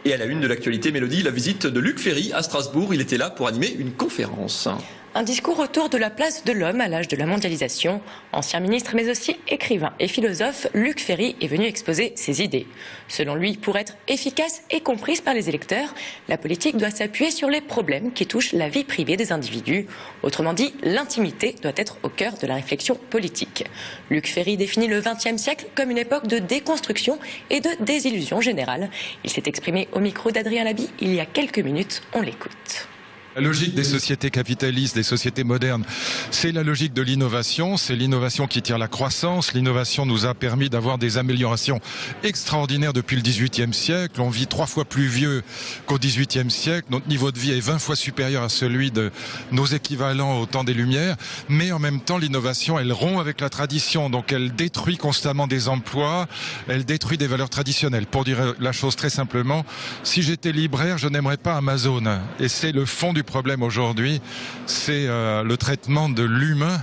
Et à la une de l'actualité Mélodie, la visite de Luc Ferry à Strasbourg. Il était là pour animer une conférence. Un discours autour de la place de l'homme à l'âge de la mondialisation. Ancien ministre mais aussi écrivain et philosophe, Luc Ferry est venu exposer ses idées. Selon lui, pour être efficace et comprise par les électeurs, la politique doit s'appuyer sur les problèmes qui touchent la vie privée des individus. Autrement dit, l'intimité doit être au cœur de la réflexion politique. Luc Ferry définit le XXe siècle comme une époque de déconstruction et de désillusion générale. Il s'est exprimé au micro d'Adrien Labi il y a quelques minutes. On l'écoute. La logique des sociétés capitalistes, des sociétés modernes, c'est la logique de l'innovation. C'est l'innovation qui tire la croissance. L'innovation nous a permis d'avoir des améliorations extraordinaires depuis le XVIIIe siècle. On vit 3 fois plus vieux qu'au XVIIIe siècle. Notre niveau de vie est 20 fois supérieur à celui de nos équivalents au temps des Lumières. Mais en même temps, l'innovation, elle rompt avec la tradition. Donc elle détruit constamment des emplois. Elle détruit des valeurs traditionnelles. Pour dire la chose très simplement, si j'étais libraire, je n'aimerais pas Amazon. Et c'est le fond du problème aujourd'hui, c'est le traitement de l'humain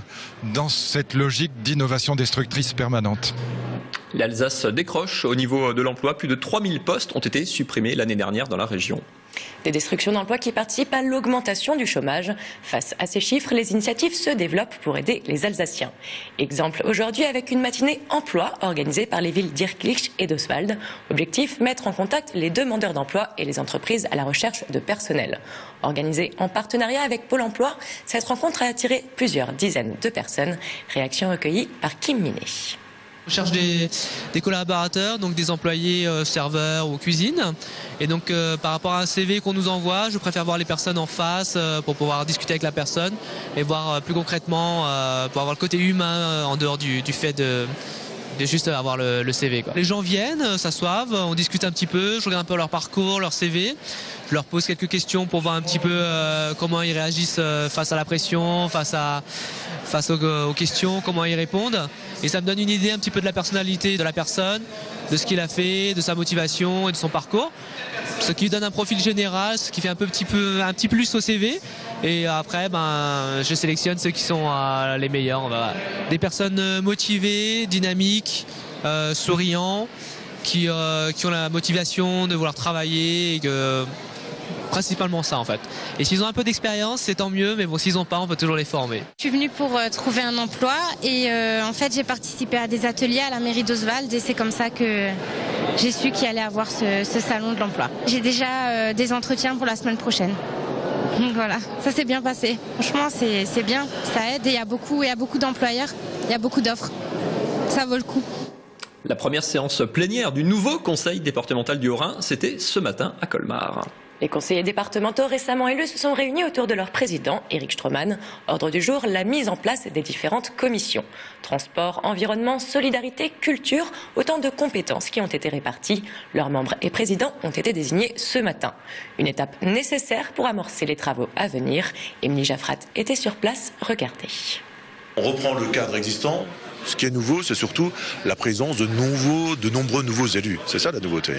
dans cette logique d'innovation destructrice permanente. L'Alsace décroche au niveau de l'emploi. Plus de 3000 postes ont été supprimés l'année dernière dans la région. Des destructions d'emplois qui participent à l'augmentation du chômage. Face à ces chiffres, les initiatives se développent pour aider les Alsaciens. Exemple aujourd'hui avec une matinée emploi organisée par les villes d'Irklich et d'Oswald. Objectif, mettre en contact les demandeurs d'emploi et les entreprises à la recherche de personnel. Organisée en partenariat avec Pôle emploi, cette rencontre a attiré plusieurs dizaines de personnes. Réaction recueillie par Kim Minet. On cherche des collaborateurs, donc des employés serveurs ou cuisine. Et donc par rapport à un CV qu'on nous envoie, je préfère voir les personnes en face pour pouvoir discuter avec la personne et voir plus concrètement, pour avoir le côté humain en dehors du fait de juste avoir le CV, quoi. Les gens viennent, s'assoivent, on discute un petit peu, je regarde un peu leur parcours, leur CV. Je leur pose quelques questions pour voir un petit peu comment ils réagissent face à la pression, face aux questions, comment ils répondent. Et ça me donne une idée un petit peu de la personnalité de la personne, de ce qu'il a fait, de sa motivation et de son parcours. Ce qui lui donne un profil général, ce qui fait un petit plus au CV. Et après, je sélectionne ceux qui sont les meilleurs. Des personnes motivées, dynamiques, souriants, qui ont la motivation de vouloir travailler et principalement ça en fait. Et s'ils ont un peu d'expérience, c'est tant mieux, mais bon, s'ils n'ont pas, on peut toujours les former. Je suis venue pour trouver un emploi et en fait j'ai participé à des ateliers à la mairie d'Oswald et c'est comme ça que j'ai su qu'il allait avoir ce salon de l'emploi. J'ai déjà des entretiens pour la semaine prochaine. Donc voilà, ça s'est bien passé. Franchement, c'est bien, ça aide et il y a beaucoup d'employeurs, il y a beaucoup d'offres. Ça vaut le coup. La première séance plénière du nouveau conseil départemental du Haut-Rhin, c'était ce matin à Colmar. Les conseillers départementaux récemment élus se sont réunis autour de leur président, Éric Stroman. Ordre du jour, la mise en place des différentes commissions. Transport, environnement, solidarité, culture, autant de compétences qui ont été réparties. Leurs membres et présidents ont été désignés ce matin. Une étape nécessaire pour amorcer les travaux à venir. Émilie Jaffrat était sur place, regardez. On reprend le cadre existant. Ce qui est nouveau, c'est surtout la présence de nombreux nouveaux élus. C'est ça la nouveauté.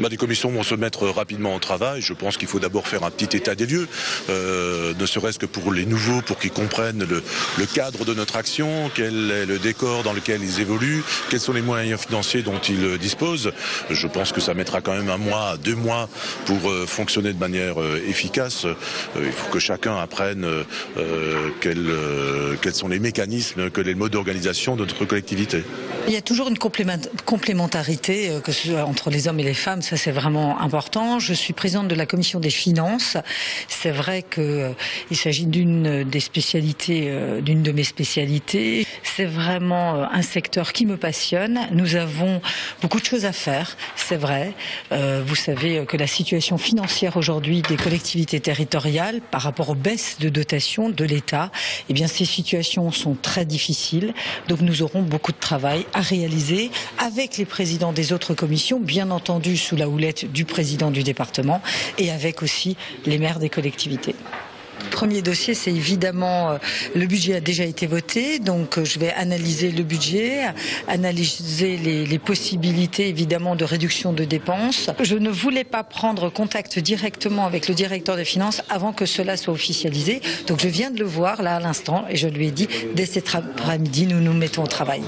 Des commissions vont se mettre rapidement au travail. Je pense qu'il faut d'abord faire un petit état des lieux, ne serait-ce que pour les nouveaux, pour qu'ils comprennent le cadre de notre action, quel est le décor dans lequel ils évoluent, quels sont les moyens financiers dont ils disposent. Je pense que ça mettra quand même 1 mois, 2 mois pour fonctionner de manière efficace. Il faut que chacun apprenne quels sont les mécanismes, quel est le mode d'organisation de notre collectivité. Il y a toujours une complémentarité, que ce soit entre les hommes et les femmes, ça c'est vraiment important. Je suis présidente de la commission des finances. C'est vrai qu'il s'agit d'une de mes spécialités. C'est vraiment un secteur qui me passionne. Nous avons beaucoup de choses à faire, c'est vrai. Vous savez que la situation financière aujourd'hui des collectivités territoriales par rapport aux baisses de dotation de l'État, eh bien ces situations sont très difficiles. Donc nous aurons beaucoup de travail à réaliser avec les présidents des autres commissions, bien entendu sous la houlette du président du département et avec aussi les maires des collectivités. Premier dossier, c'est évidemment le budget a déjà été voté, donc je vais analyser le budget, analyser les possibilités évidemment de réduction de dépenses. Je ne voulais pas prendre contact directement avec le directeur des finances avant que cela soit officialisé, donc je viens de le voir là à l'instant et je lui ai dit dès cet après-midi nous nous mettons au travail.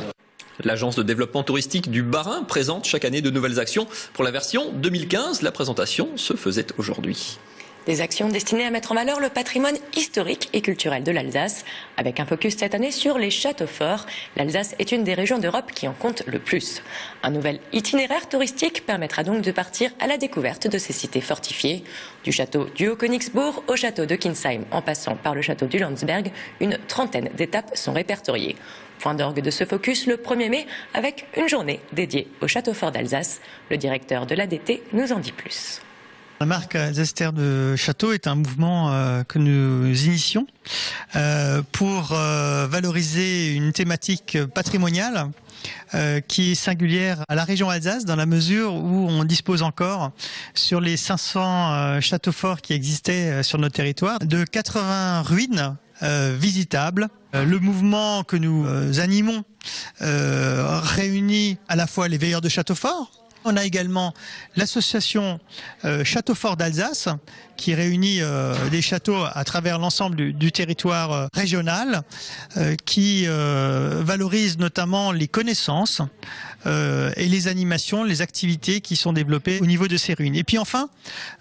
L'agence de développement touristique du Bas-Rhin présente chaque année de nouvelles actions. Pour la version 2015, la présentation se faisait aujourd'hui. Des actions destinées à mettre en valeur le patrimoine historique et culturel de l'Alsace, avec un focus cette année sur les châteaux forts. L'Alsace est une des régions d'Europe qui en compte le plus. Un nouvel itinéraire touristique permettra donc de partir à la découverte de ces cités fortifiées. Du château du Haut-Königsbourg au château de Kinsheim, en passant par le château du Landsberg, une trentaine d'étapes sont répertoriées. Point d'orgue de ce focus le 1er mai avec une journée dédiée au château fort d'Alsace. Le directeur de l'ADT nous en dit plus. La marque Alsace Terre de Château est un mouvement que nous initions pour valoriser une thématique patrimoniale qui est singulière à la région Alsace dans la mesure où on dispose encore sur les 500 châteaux forts qui existaient sur notre territoire de 80 ruines visitables. Le mouvement que nous animons réunit à la fois les veilleurs de châteaux forts. On a également l'association Château Fort d'Alsace qui réunit des châteaux à travers l'ensemble du territoire régional qui valorise notamment les connaissances et les animations, les activités qui sont développées au niveau de ces ruines. Et puis enfin,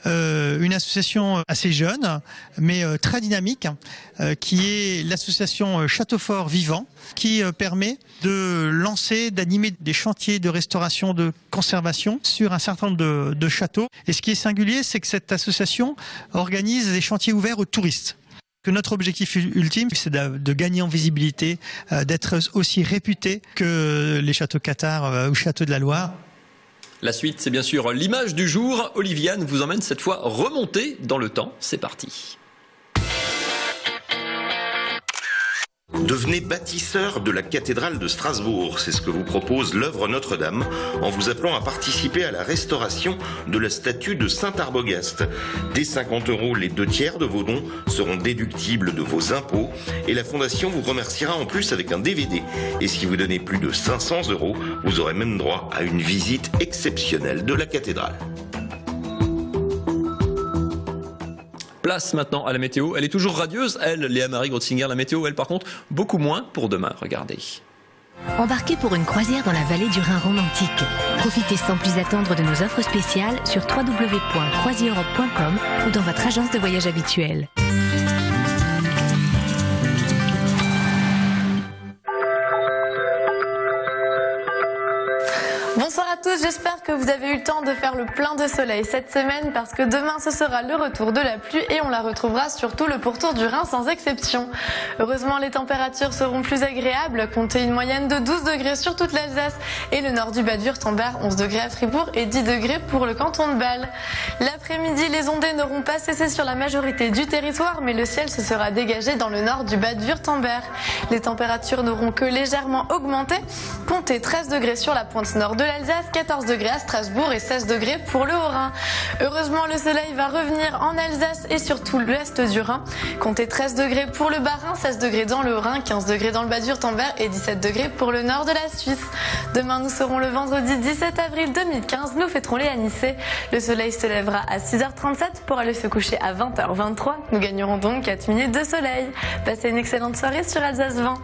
une association assez jeune mais très dynamique qui est l'association Château Fort Vivant qui permet de lancer, d'animer des chantiers de restauration, de conservation sur un certain nombre de châteaux. Et ce qui est singulier, c'est que cette association organise des chantiers ouverts aux touristes. Que notre objectif ultime, c'est de gagner en visibilité, d'être aussi réputé que les châteaux cathares ou châteaux de la Loire. La suite, c'est bien sûr l'image du jour. Oliviane vous emmène cette fois remonter dans le temps. C'est parti. Devenez bâtisseur de la cathédrale de Strasbourg, c'est ce que vous propose l'œuvre Notre-Dame, en vous appelant à participer à la restauration de la statue de Saint-Arbogast. Dès 50 €, les 2/3 de vos dons seront déductibles de vos impôts et la Fondation vous remerciera en plus avec un DVD. Et si vous donnez plus de 500 €, vous aurez même droit à une visite exceptionnelle de la cathédrale. Place maintenant à la météo. Elle est toujours radieuse, elle, Léa-Marie Grotzinger. La météo, elle, par contre, beaucoup moins pour demain. Regardez. Embarquez pour une croisière dans la vallée du Rhin romantique. Profitez sans plus attendre de nos offres spéciales sur www.croisieurope.com ou dans votre agence de voyage habituelle. Bonsoir à tous, j'espère que vous avez eu le temps de faire le plein de soleil cette semaine parce que demain ce sera le retour de la pluie et on la retrouvera sur tout le pourtour du Rhin sans exception. Heureusement les températures seront plus agréables, comptez une moyenne de 12 degrés sur toute l'Alsace et le nord du Bade-Wurtemberg, 11 degrés à Fribourg et 10 degrés pour le canton de Bâle. L'après-midi, les ondées n'auront pas cessé sur la majorité du territoire mais le ciel se sera dégagé dans le nord du Bade-Wurtemberg. Les températures n'auront que légèrement augmenté, comptez 13 degrés sur la pointe nord de l'Alsace, 14 degrés à Strasbourg et 16 degrés pour le Haut-Rhin. Heureusement, le soleil va revenir en Alsace et sur tout l'ouest du Rhin. Comptez 13 degrés pour le Bas-Rhin, 16 degrés dans le Haut-Rhin, 15 degrés dans le Bade-Wurtemberg et 17 degrés pour le nord de la Suisse. Demain, nous serons le vendredi 17 avril 2015. Nous fêterons les Anissés. Le soleil se lèvera à 6h37 pour aller se coucher à 20h23. Nous gagnerons donc 4 minutes de soleil. Passez une excellente soirée sur Alsace 20.